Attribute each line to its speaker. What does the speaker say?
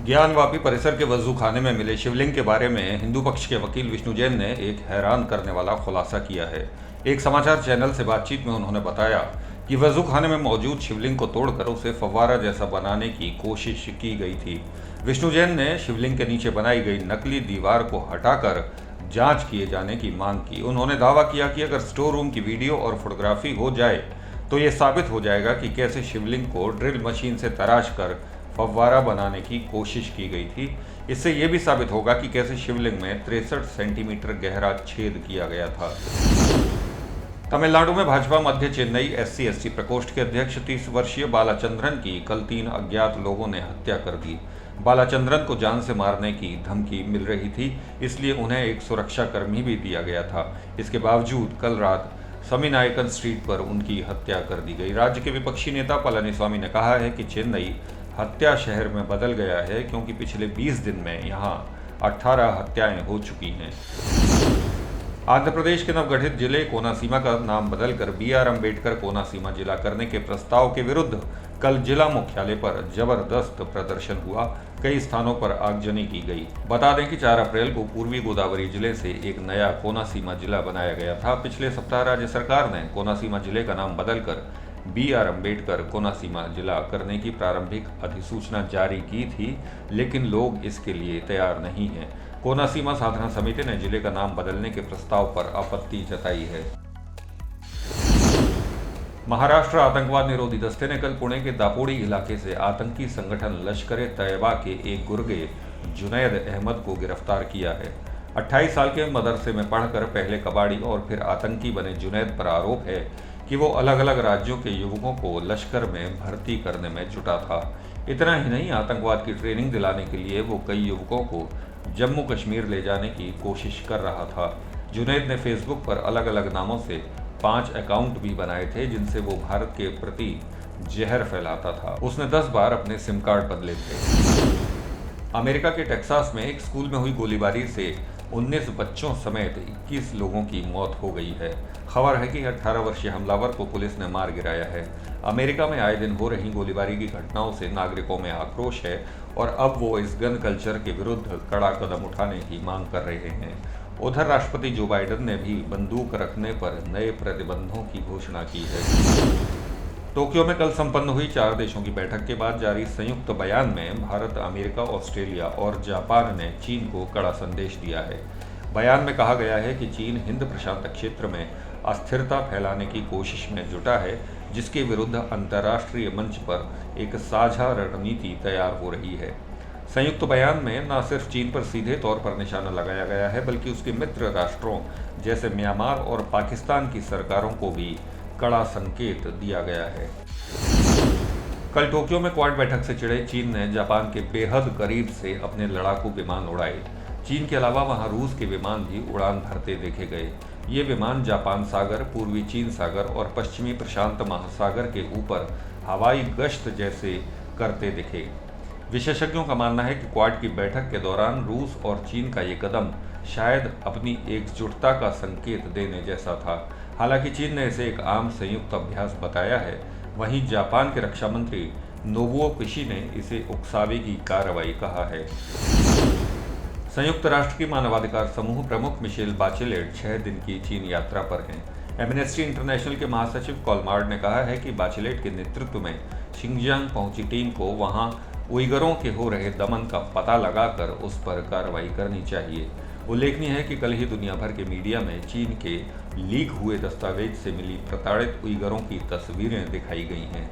Speaker 1: ज्ञानवापी परिसर के वजू खाने में मिले शिवलिंग के बारे में हिंदू पक्ष के वकील विष्णु जैन ने एक हैरान करने वाला खुलासा किया है। एक समाचार चैनल से बातचीत में उन्होंने बताया कि वजू खाने में मौजूद शिवलिंग को तोड़कर उसे फव्वारा जैसा बनाने की कोशिश की गई थी। विष्णु जैन ने शिवलिंग के नीचे बनाई गई नकली दीवार को हटाकर जांच किए जाने की मांग की। उन्होंने दावा किया कि अगर स्टोर रूम की वीडियो और फोटोग्राफी हो जाए तो ये साबित हो जाएगा कि कैसे शिवलिंग को ड्रिल मशीन से तराश कर फव्वारा बनाने की कोशिश की गई थी। इससे यह भी साबित होगा कि कैसे शिवलिंग में 63 सेंटीमीटर गहरा छेद किया गया था। तमिलनाडु में भाजपा मध्य चेन्नई SC/ST प्रकोष्ठ के अध्यक्ष 30 वर्षीय बालाचंद्रन की कल 3 अज्ञात लोगों ने हत्या कर दी। बालाचंद्रन को जान से मारने की धमकी मिल रही थी, इसलिए उन्हें एक सुरक्षाकर्मी भी दिया गया था। इसके बावजूद कल रात समीनायकन स्ट्रीट पर उनकी हत्या कर दी गई। राज्य के विपक्षी नेता पलनीस्वामी ने कहा है कि चेन्नई हत्या शहर में बदल गया है, क्योंकि पिछले 20 दिन में यहां 18 हत्याएं हो चुकी हैं। आंध्र प्रदेश के नवगठित जिले कोनासीमा का नाम बदलकर BR अम्बेडकर कोनासीमा जिला करने के प्रस्ताव के विरुद्ध कल जिला मुख्यालय पर जबरदस्त प्रदर्शन हुआ। कई स्थानों पर आगजनी की गई। बता दें कि 4 अप्रैल को पूर्वी गोदावरी जिले से एक नया कोनासीमा जिला बनाया गया था। पिछले सप्ताह राज्य सरकार ने कोनासीमा जिले का नाम बदलकर BR अम्बेडकर कोनासीमा जिला करने की प्रारंभिक अधिसूचना जारी की थी, लेकिन लोग इसके लिए तैयार नहीं हैं। कोनासीमा साधना समिति ने जिले का नाम बदलने के प्रस्ताव पर आपत्ति जताई है। महाराष्ट्र आतंकवाद निरोधी दस्ते ने कल पुणे के दापोडी इलाके से आतंकी संगठन लश्कर-ए-तैयबा के एक गुर्गे जुनैद अहमद को गिरफ्तार किया है। 28 साल के मदरसे में पढ़कर पहले कबाड़ी और फिर आतंकी बने जुनैद पर आरोप है कि वो अलग अलग राज्यों के युवकों को लश्कर में भर्ती करने में जुटा था। इतना ही नहीं, आतंकवाद की ट्रेनिंग दिलाने के लिए वो कई युवकों को जम्मू कश्मीर ले जाने की कोशिश कर रहा था। जुनैद ने फेसबुक पर अलग अलग नामों से 5 अकाउंट भी बनाए थे, जिनसे वो भारत के प्रति जहर फैलाता था। उसने 10 बार अपने सिम कार्ड बदले थे। अमेरिका के टेक्सास में एक स्कूल में हुई गोलीबारी से 19 बच्चों समेत 21 लोगों की मौत हो गई है। खबर है कि 18 वर्षीय हमलावर को पुलिस ने मार गिराया है। अमेरिका में आए दिन हो रही गोलीबारी की घटनाओं से नागरिकों में आक्रोश है और अब वो इस गन कल्चर के विरुद्ध कड़ा कदम उठाने की मांग कर रहे हैं। उधर राष्ट्रपति जो बाइडेन ने भी बंदूक रखने पर नए प्रतिबंधों की घोषणा की है। टोक्यो में कल संपन्न हुई 4 देशों की बैठक के बाद जारी संयुक्त बयान में भारत, अमेरिका, ऑस्ट्रेलिया और जापान ने चीन को कड़ा संदेश दिया है। बयान में कहा गया है कि चीन हिंद प्रशांत क्षेत्र में अस्थिरता फैलाने की कोशिश में जुटा है, जिसके विरुद्ध अंतर्राष्ट्रीय मंच पर एक साझा रणनीति तैयार हो रही है। संयुक्त बयान में न सिर्फ चीन पर सीधे तौर पर निशाना लगाया गया है, बल्कि उसके मित्र राष्ट्रों जैसे म्यांमार और पाकिस्तान की सरकारों को भी कड़ा संकेत दिया गया है। कल टोक्यो में क्वाड बैठक से चिढ़े चीन ने जापान के बेहद करीब से अपने लड़ाकू विमान उड़ाए। चीन के अलावा वहां रूस के विमान भी उड़ान भरते देखे गए। ये विमान जापान सागर, पूर्वी चीन सागर और पश्चिमी प्रशांत महासागर के ऊपर हवाई गश्त जैसे करते दिखे। विशेषज्ञों का मानना है कि क्वाड की बैठक के दौरान रूस और चीन का ये कदम शायद अपनी एकजुटता का संकेत देने जैसा था। हालांकि चीन ने इसे एक आम संयुक्त अभ्यास बताया है, वहीं जापान के रक्षा मंत्री नोबुओ किशी ने इसे उकसावे की कार्रवाई कहा है। संयुक्त राष्ट्र की मानवाधिकार समूह प्रमुख मिशेल बाचेलेट 6 दिन की चीन यात्रा पर हैं। एमनेस्टी इंटरनेशनल के महासचिव कॉलमार्ड ने कहा है कि बाचेलेट के नेतृत्व में शिंगजियांग पहुंची टीम को वहां उइगरों के हो रहे दमन का पता लगाकर उस पर कार्रवाई करनी चाहिए। उल्लेखनीय है कि कल ही दुनिया भर के मीडिया में चीन के लीक हुए दस्तावेज से मिली प्रताड़ित उइगरों की तस्वीरें दिखाई गई हैं।